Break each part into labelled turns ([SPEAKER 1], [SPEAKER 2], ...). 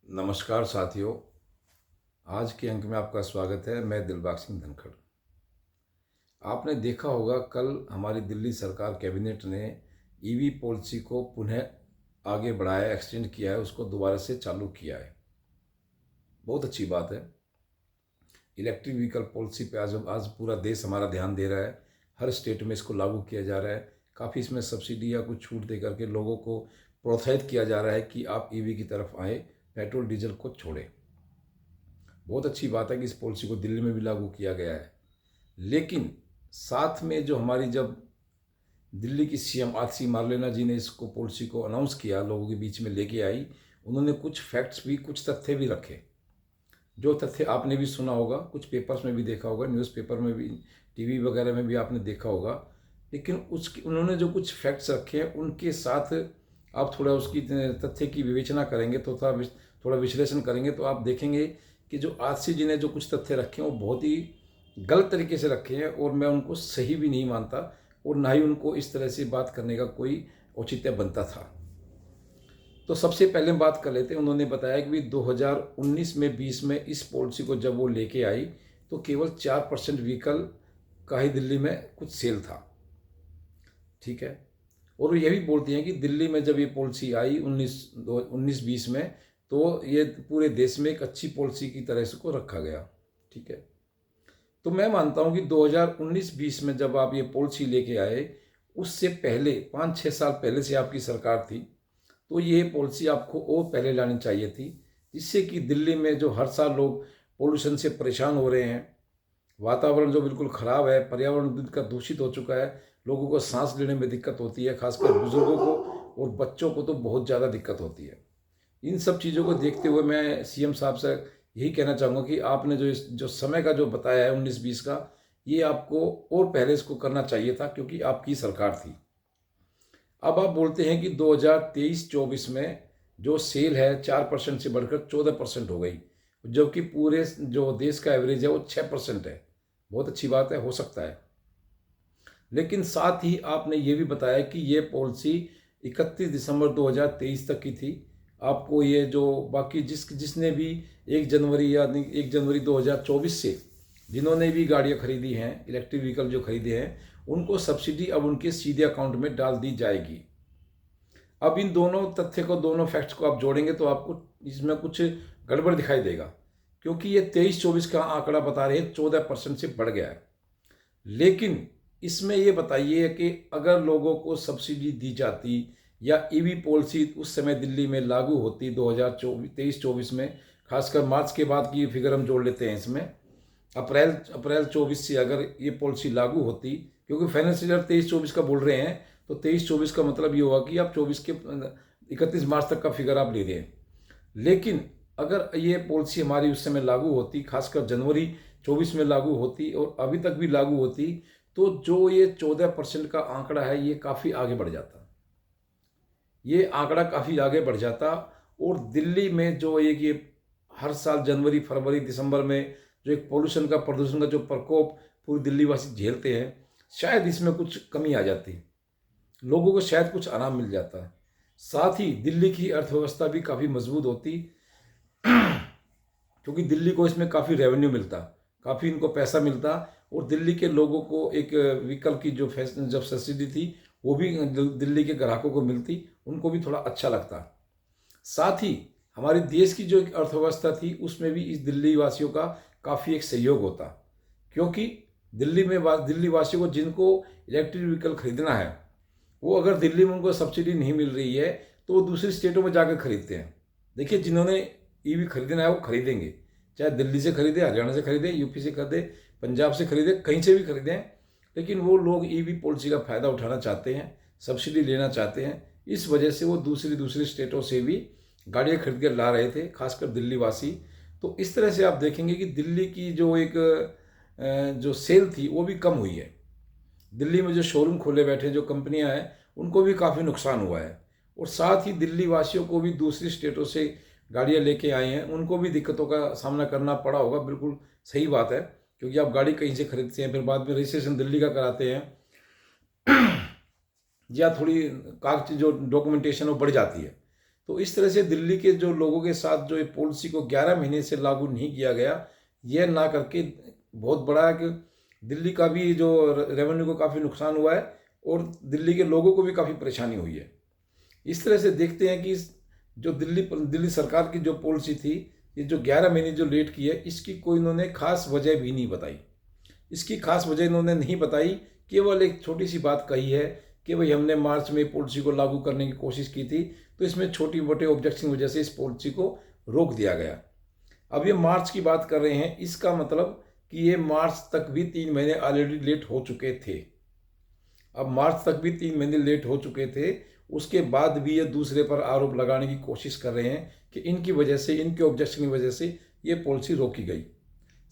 [SPEAKER 1] नमस्कार साथियों। आज के अंक में आपका स्वागत है। मैं दिलबाग सिंह धनखड़। आपने देखा होगा कल हमारी दिल्ली सरकार कैबिनेट ने ईवी पॉलिसी को पुनः आगे बढ़ाया, एक्सटेंड किया है, उसको दोबारा से चालू किया है। बहुत अच्छी बात है। इलेक्ट्रिक व्हीकल पॉलिसी पे आज पूरा देश हमारा ध्यान दे रहा है। हर स्टेट में इसको लागू किया जा रहा है। काफ़ी इसमें सब्सिडी या कुछ छूट दे करके लोगों को प्रोत्साहित किया जा रहा है कि आप ईवी की तरफ आएँ, पेट्रोल डीजल को छोड़ें। बहुत अच्छी बात है कि इस पॉलिसी को दिल्ली में भी लागू किया गया है। लेकिन साथ में जो हमारी जब दिल्ली की सीएम आतिशी मार्लेना जी ने इसको पॉलिसी को अनाउंस किया, लोगों के बीच में लेके आई, उन्होंने कुछ फैक्ट्स भी, कुछ तथ्य भी रखे। जो तथ्य आपने भी सुना होगा, कुछ पेपर्स में भी देखा होगा, न्यूज़पेपर में भी, टीवी वगैरह में भी आपने देखा होगा। लेकिन उसकी उन्होंने जो कुछ फैक्ट्स रखे हैं उनके साथ आप थोड़ा उसकी तथ्य की विवेचना करेंगे तो थोड़ा विश्लेषण करेंगे तो आप देखेंगे कि जो आतिशी जी ने जो कुछ तथ्य रखे हैं वो बहुत ही गलत तरीके से रखे हैं और मैं उनको सही भी नहीं मानता और ना ही उनको इस तरह से बात करने का कोई औचित्य बनता था। तो सबसे पहले हम बात कर लेते हैं। उन्होंने बताया कि 2019 में 20 में इस पॉलिसी को जब वो लेके आई तो केवल 4% व्हीकल का ही दिल्ली में कुछ सेल था। ठीक है। और वो ये भी बोलती हैं कि दिल्ली में जब ये पॉलिसी आई 19-20 में, तो ये पूरे देश में एक अच्छी पॉलिसी की तरह से को रखा गया। ठीक है। तो मैं मानता हूँ कि 2019-20 में जब आप ये पॉलिसी लेके आए, उससे पहले 5-6 साल पहले से आपकी सरकार थी, तो ये पॉलिसी आपको और पहले लानी चाहिए थी, जिससे कि दिल्ली में जो हर साल लोग पोल्यूशन से परेशान हो रहे हैं, वातावरण जो बिल्कुल ख़राब है, पर्यावरण का दूषित हो चुका है, लोगों को सांस लेने में दिक्कत होती है, खासकर बुजुर्गों को और बच्चों को तो बहुत ज़्यादा दिक्कत होती है। इन सब चीज़ों को देखते हुए मैं सीएम साहब से यही कहना चाहूँगा कि आपने जो समय का जो बताया है 19-20 का, ये आपको और पहले इसको करना चाहिए था क्योंकि आपकी सरकार थी। अब आप बोलते हैं कि 2023-24 में जो सेल है 4% से बढ़कर 14% हो गई, जबकि पूरे जो देश का एवरेज है वो 6% है। बहुत अच्छी बात है, हो सकता है। लेकिन साथ ही आपने ये भी बताया कि ये पॉलिसी 31 दिसंबर 2023 तक की थी। आपको ये जो बाकी जिसने भी 1 जनवरी या 1 जनवरी 2024 से जिन्होंने भी गाड़ियाँ खरीदी हैं, इलेक्ट्रिक व्हीकल जो खरीदे हैं, उनको सब्सिडी अब उनके सीधे अकाउंट में डाल दी जाएगी। अब इन दोनों तथ्य को, दोनों फैक्ट्स को आप जोड़ेंगे तो आपको इसमें कुछ गड़बड़ दिखाई देगा, क्योंकि ये 23-24 का आंकड़ा बता रहे हैं 14% से बढ़ गया है। लेकिन इसमें ये बताइए कि अगर लोगों को सब्सिडी दी जाती या ईवी पॉलिसी उस समय दिल्ली में लागू होती 2023-24 में, खासकर मार्च के बाद की फिगर हम जोड़ लेते हैं इसमें, अप्रैल 24 से अगर ये पॉलिसी लागू होती, क्योंकि फाइनेंशियल ईयर 23-24 का बोल रहे हैं, तो 23-24 का मतलब ये होगा कि आप 24 के 31 मार्च तक का फिगर आप ले रहे हैं। लेकिन अगर ये पॉलिसी हमारी उस समय लागू होती, खासकर जनवरी 24 में लागू होती और अभी तक भी लागू होती, तो जो ये 14% का आंकड़ा है ये काफ़ी आगे बढ़ जाता। ये आंकड़ा काफ़ी आगे बढ़ जाता और दिल्ली में जो एक ये हर साल जनवरी, फरवरी, दिसंबर में जो एक पोल्यूशन का, प्रदूषण का जो प्रकोप पूरी दिल्ली वासी झेलते हैं, शायद इसमें कुछ कमी आ जाती, लोगों को शायद कुछ आराम मिल जाता है। साथ ही दिल्ली की अर्थव्यवस्था भी काफ़ी मजबूत होती, क्योंकि दिल्ली को इसमें काफ़ी रेवेन्यू मिलता, काफ़ी इनको पैसा मिलता और दिल्ली के लोगों को एक व्हीकल की जो जब सब्सिडी थी वो भी दिल्ली के ग्राहकों को मिलती, उनको भी थोड़ा अच्छा लगता। साथ ही हमारे देश की जो एक अर्थव्यवस्था थी उसमें भी इस दिल्ली वासियों का काफ़ी एक सहयोग होता, क्योंकि दिल्ली वासियों को जिनको इलेक्ट्रिक व्हीकल खरीदना है, वो अगर दिल्ली में उनको सब्सिडी नहीं मिल रही है तो वो दूसरी स्टेटों में जाकर खरीदते हैं। देखिए, जिन्होंने ईवी खरीदना है वो खरीदेंगे, चाहे दिल्ली से खरीदे, हरियाणा से खरीदे, यूपी से खरीदे, पंजाब से खरीदे, कहीं से भी खरीदें, लेकिन वो लोग ईवी पॉलिसी का फ़ायदा उठाना चाहते हैं, सब्सिडी लेना चाहते हैं। इस वजह से वो दूसरी स्टेटों से भी गाड़ियाँ खरीद कर ला रहे थे, खासकर दिल्ली वासी। तो इस तरह से आप देखेंगे कि दिल्ली की जो एक जो सेल थी वो भी कम हुई है। दिल्ली में जो शोरूम खोले बैठे जो कंपनियां हैं उनको भी काफ़ी नुकसान हुआ है और साथ ही दिल्ली वासियों को भी दूसरी स्टेटों से गाड़ियां लेके आए हैं, उनको भी दिक्कतों का सामना करना पड़ा होगा। बिल्कुल सही बात है, क्योंकि आप गाड़ी कहीं से खरीदते हैं, फिर बाद में रजिस्ट्रेशन दिल्ली का कराते हैं या थोड़ी कागज जो डॉक्यूमेंटेशन वो बढ़ जाती है। तो इस तरह से दिल्ली के जो लोगों के साथ जो ये पॉलिसी को 11 महीने से लागू नहीं किया गया, यह ना करके बहुत बड़ा कि दिल्ली का भी जो रेवेन्यू को काफ़ी नुकसान हुआ है और दिल्ली के लोगों को भी काफ़ी परेशानी हुई है। इस तरह से देखते हैं कि जो दिल्ली सरकार की जो पॉलिसी थी, ये जो 11 महीने जो लेट की है, इसकी कोई इन्होंने खास वजह भी नहीं बताई। इसकी खास वजह इन्होंने नहीं बताई, केवल एक छोटी सी बात कही है कि भाई हमने मार्च में पॉलिसी को लागू करने की कोशिश की थी, तो इसमें छोटी मोटे ऑब्जेक्शन की वजह से इस पॉलिसी को रोक दिया गया। अब ये मार्च की बात कर रहे हैं, इसका मतलब कि ये मार्च तक भी 3 महीने ऑलरेडी लेट हो चुके थे। अब मार्च तक भी 3 महीने लेट हो चुके थे, उसके बाद भी ये दूसरे पर आरोप लगाने की कोशिश कर रहे हैं कि इनकी वजह से, इनके ऑब्जेक्शन की वजह से ये पॉलिसी रोकी गई।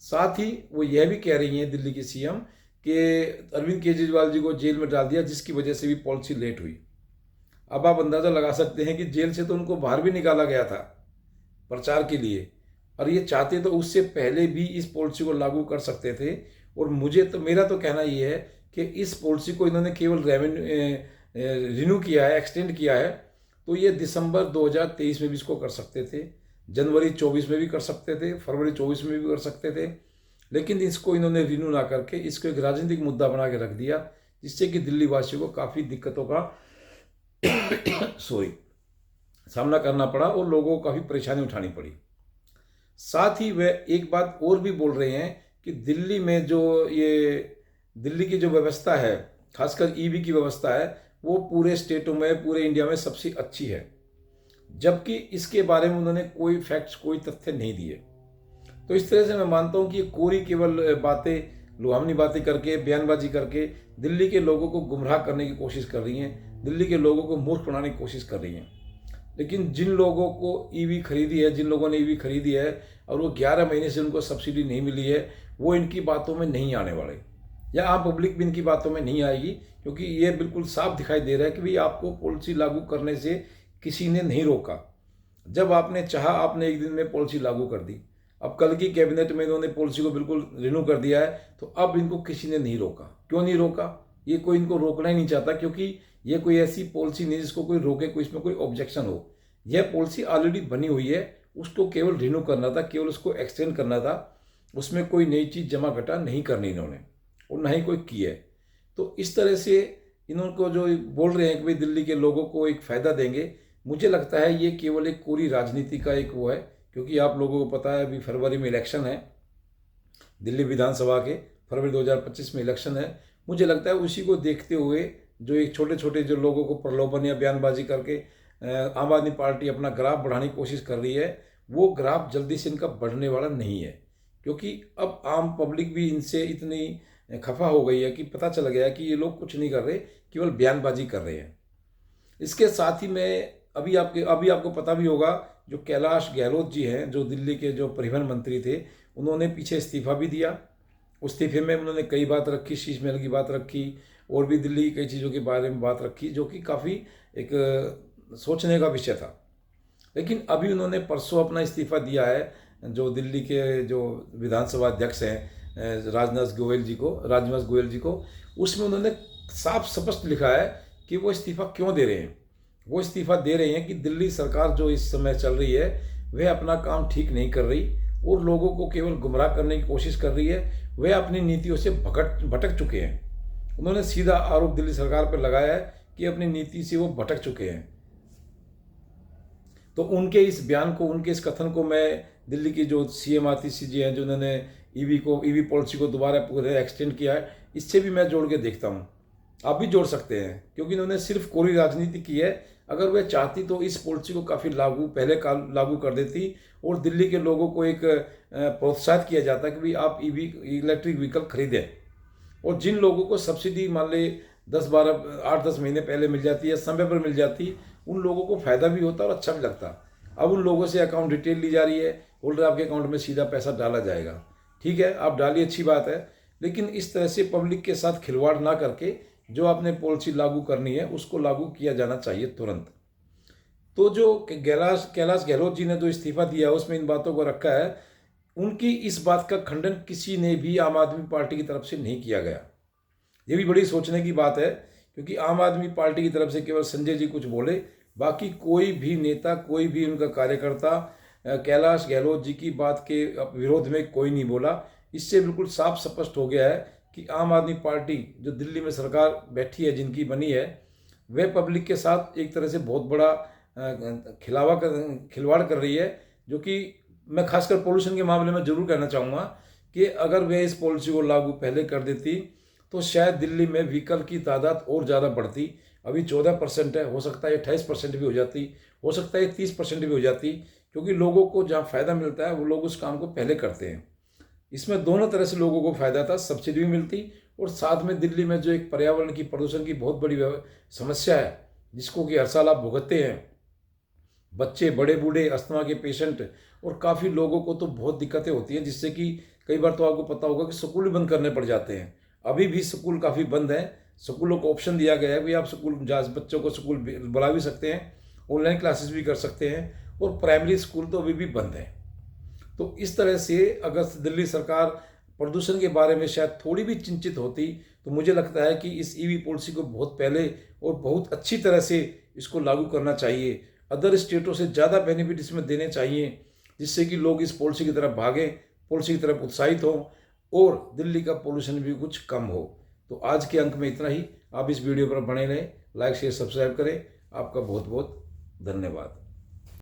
[SPEAKER 1] साथ ही वो यह भी कह रही हैं दिल्ली की सीएम कि अरविंद केजरीवाल जी को जेल में डाल दिया, जिसकी वजह से भी पॉलिसी लेट हुई। अब आप अंदाज़ा लगा सकते हैं कि जेल से तो उनको बाहर भी निकाला गया था प्रचार के लिए, और ये चाहते तो उससे पहले भी इस पॉलिसी को लागू कर सकते थे। और मेरा तो कहना ये है कि इस पॉलिसी को इन्होंने केवल रिन्यू किया है, एक्सटेंड किया है, तो ये दिसंबर 2023 में भी इसको कर सकते थे, जनवरी 24 में भी कर सकते थे, फरवरी 24 में भी कर सकते थे, लेकिन इसको इन्होंने रिन्यू ना करके इसको एक राजनीतिक मुद्दा बना के रख दिया, जिससे कि दिल्ली वासियों को काफ़ी दिक्कतों का सामना करना पड़ा और लोगों को काफ़ी परेशानी उठानी पड़ी। साथ ही वे एक बात और भी बोल रहे हैं कि दिल्ली में जो दिल्ली की जो व्यवस्था है, खासकर ईवी की व्यवस्था है, वो पूरे स्टेटों में, पूरे इंडिया में सबसे अच्छी है, जबकि इसके बारे में उन्होंने कोई फैक्ट्स, कोई तथ्य नहीं दिए। तो इस तरह से मैं मानता हूँ कि ये कोरी केवल बातें, लुभावनी बातें करके, बयानबाजी करके दिल्ली के लोगों को गुमराह करने की कोशिश कर रही हैं, दिल्ली के लोगों को मूर्ख बनाने की कोशिश कर रही हैं। लेकिन जिन लोगों को ईवी खरीदी है, जिन लोगों ने ईवी खरीदी है और वो 11 महीने से उनको सब्सिडी नहीं मिली है, वो इनकी बातों में नहीं आने वाले, या आम पब्लिक भी इनकी बातों में नहीं आएगी, क्योंकि ये बिल्कुल साफ दिखाई दे रहा है कि भाई आपको पॉलिसी लागू करने से किसी ने नहीं रोका। जब आपने चाहा, आपने एक दिन में पॉलिसी लागू कर दी। अब कल की कैबिनेट में इन्होंने पॉलिसी को बिल्कुल रिन्यू कर दिया है, तो अब इनको किसी ने नहीं रोका। क्यों नहीं रोका? ये कोई इनको रोकना ही नहीं चाहता, क्योंकि ये कोई ऐसी पॉलिसी नहीं जिसको कोई रोके, कोई इसमें कोई ऑब्जेक्शन हो। यह पॉलिसी ऑलरेडी बनी हुई है, उसको केवल रिन्यू करना था, केवल उसको एक्सटेंड करना था। उसमें कोई नई चीज़ जमा घटा नहीं करनी इन्होंने, और ना ही कोई की है। तो इस तरह से इन्होंने जो बोल रहे हैं कि भाई दिल्ली के लोगों को एक फ़ायदा देंगे, मुझे लगता है ये केवल एक पूरी राजनीति का एक वो है, क्योंकि आप लोगों को पता है अभी फरवरी में इलेक्शन है, दिल्ली विधानसभा के फरवरी 2025 में इलेक्शन है। मुझे लगता है उसी को देखते हुए जो एक छोटे छोटे जो लोगों को प्रलोभन या बयानबाजी करके आम आदमी पार्टी अपना ग्राफ बढ़ाने की कोशिश कर रही है, वो ग्राफ जल्दी से इनका बढ़ने वाला नहीं है, क्योंकि अब आम पब्लिक भी इनसे इतनी खफा हो गई है कि पता चल गया कि ये लोग कुछ नहीं कर रहे, केवल बयानबाजी कर रहे हैं। इसके साथ ही मैं अभी आपको पता भी होगा, जो कैलाश गहलोत जी हैं, जो दिल्ली के जो परिवहन मंत्री थे, उन्होंने पीछे इस्तीफा भी दिया। उस इस्तीफे में उन्होंने कई बात रखी, शीश महल की बात रखी, और भी दिल्ली की कई चीज़ों के बारे में बात रखी, जो कि काफ़ी एक सोचने का विषय था। लेकिन अभी उन्होंने परसों अपना इस्तीफा दिया है, जो दिल्ली के जो विधानसभा अध्यक्ष हैं राजनिवास गोयल जी को, उसमें उन्होंने साफ स्पष्ट लिखा है कि वो इस्तीफा क्यों दे रहे हैं। वो इस्तीफा दे रहे हैं कि दिल्ली सरकार जो इस समय चल रही है, वह अपना काम ठीक नहीं कर रही और लोगों को केवल गुमराह करने की कोशिश कर रही है। वह अपनी नीतियों से भटक चुके हैं। उन्होंने सीधा आरोप दिल्ली सरकार पर लगाया है कि अपनी नीति से वो भटक चुके हैं। तो उनके इस बयान को, उनके इस कथन को मैं दिल्ली की जो सीएम आतिशी जी हैं, जो उन्होंने ईवी पॉलिसी को दोबारा पूरे एक्सटेंड किया है, इससे भी मैं जोड़ के देखता हूँ। आप भी जोड़ सकते हैं, क्योंकि इन्होंने सिर्फ कोरी राजनीति की है। अगर वह चाहती तो इस पॉलिसी को काफ़ी पहले लागू कर देती और दिल्ली के लोगों को एक प्रोत्साहित किया जाता कि भाई आप इलेक्ट्रिक व्हीकल खरीदें, और जिन लोगों को सब्सिडी मान ले 8-10 महीने पहले मिल जाती है, समय पर मिल जाती, उन लोगों को फ़ायदा भी होता और अच्छा भी लगता। अब उन लोगों से अकाउंट डिटेल ली जा रही है, बोल रहे आपके अकाउंट में सीधा पैसा डाला जाएगा। ठीक है, आप डालिए, अच्छी बात है, लेकिन इस तरह से पब्लिक के साथ खिलवाड़ ना करके जो आपने पॉलिसी लागू करनी है उसको लागू किया जाना चाहिए तुरंत। तो जो कैलाश गहलोत जी ने जो इस्तीफा दिया उसमें इन बातों को रखा है, उनकी इस बात का खंडन किसी ने भी आम आदमी पार्टी की तरफ से नहीं किया गया। ये भी बड़ी सोचने की बात है, क्योंकि आम आदमी पार्टी की तरफ से केवल संजय जी कुछ बोले, बाकी कोई भी नेता, कोई भी उनका कार्यकर्ता कैलाश गहलोत जी की बात के विरोध में कोई नहीं बोला। इससे बिल्कुल साफ स्पष्ट हो गया है कि आम आदमी पार्टी जो दिल्ली में सरकार बैठी है, जिनकी बनी है, वह पब्लिक के साथ एक तरह से बहुत बड़ा खिलवाड़ कर रही है। जो कि मैं खासकर पोल्यूशन के मामले में जरूर कहना चाहूँगा कि अगर वे इस पॉलिसी को लागू पहले कर देती तो शायद दिल्ली में व्हीकल की तादाद और ज़्यादा बढ़ती। अभी 14% है, हो सकता है 28% भी हो जाती, हो सकता है 30% भी हो जाती, क्योंकि लोगों को जहाँ फ़ायदा मिलता है वो लोग उस काम को पहले करते हैं। इसमें दोनों तरह से लोगों को फ़ायदा था, सब्सिडी भी मिलती और साथ में दिल्ली में जो एक पर्यावरण की, प्रदूषण की बहुत बड़ी समस्या है, जिसको कि हर साल आप भुगतते हैं, बच्चे, बड़े बूढ़े, अस्थमा के पेशेंट और काफ़ी लोगों को तो बहुत दिक्कतें होती हैं, जिससे कि कई बार तो आपको पता होगा कि स्कूल भी बंद करने पड़ जाते हैं। अभी भी स्कूल काफ़ी बंद हैं। स्कूलों को ऑप्शन दिया गया है कि आप स्कूल बच्चों को स्कूल बुला भी सकते हैं, ऑनलाइन क्लासेस भी कर सकते हैं, और प्राइमरी स्कूल तो अभी भी बंद हैं। तो इस तरह से अगर दिल्ली सरकार प्रदूषण के बारे में शायद थोड़ी भी चिंतित होती तो मुझे लगता है कि इस ईवी पॉलिसी को बहुत पहले और बहुत अच्छी तरह से इसको लागू करना चाहिए। अदर स्टेटों से ज़्यादा बेनिफिट इसमें देने चाहिए, जिससे कि लोग इस पॉलिसी की तरफ भागें, पॉलिसी की तरफ उत्साहित हों और दिल्ली का पोल्यूशन भी कुछ कम हो। तो आज के अंक में इतना ही। आप इस वीडियो पर बने रहें, लाइक शेयर सब्सक्राइब करें। आपका बहुत बहुत धन्यवाद।